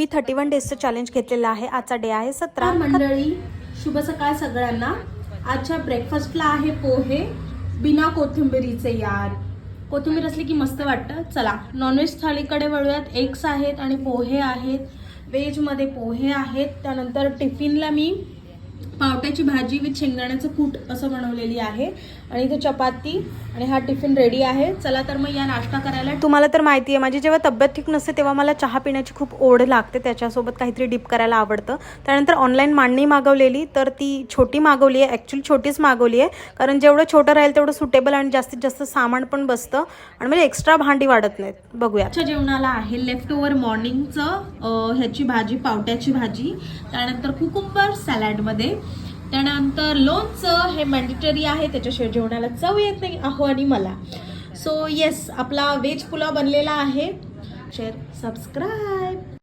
मी 31 डेजचं challenge घेतलेलं आहे. आजचा डे आहे 17. मंडळी, शुभ सकाळ सगळ्यांना. आजच्या ब्रेकफास्टला आहे पोहे बिना कोथिंबिरीचे. यार, कोथिंबीर असली की मस्त वाटतं. चला नॉनव्हेज थाळीकडे वळूयात. एग्स आहेत आणि पोहे आहेत. व्हेजमध्ये पोहे आहेत. त्यानंतर टिफिनला मी पावट्याची भाजी विथ शेंगदाण्याचं कूट असं बनवलेली आहे आणि इथे चपाती आणि हा टिफिन रेडी आहे. चला तर मग या नाश्ता करायला. तुम्हाला तर माहिती आहे, माझी जेव्हा तब्येत ठीक नसते तेव्हा मला चहा पिण्याची खूप ओढ लागते. त्याच्यासोबत काहीतरी डिप करायला आवडतं. त्यानंतर ऑनलाईन मांडणी मागवलेली, तर ती छोटी मागवली आहे. ॲक्च्युली छोटीच मागवली आहे, कारण जेवढं छोटं राहील तेवढं सुटेबल आणि जास्तीत जास्त सामान पण बसतं आणि म्हणजे एक्स्ट्रा भांडी वाढत नाहीत. बघूया. आजच्या जेवणाला आहे लेफ्ट ओव्हर मॉर्निंगचं ह्याची भाजी, पावट्याची भाजी. त्यानंतर कुकुंबर सॅलडमध्ये. त्यानंतर लोणचं हे मॅन्डेटरी आहे, त्याच्याशिवाय जेवणाला चव येत नाही अहो आणि मला. सो येस, आपला व्हेज पुलाव बनलेला आहे. Share, subscribe.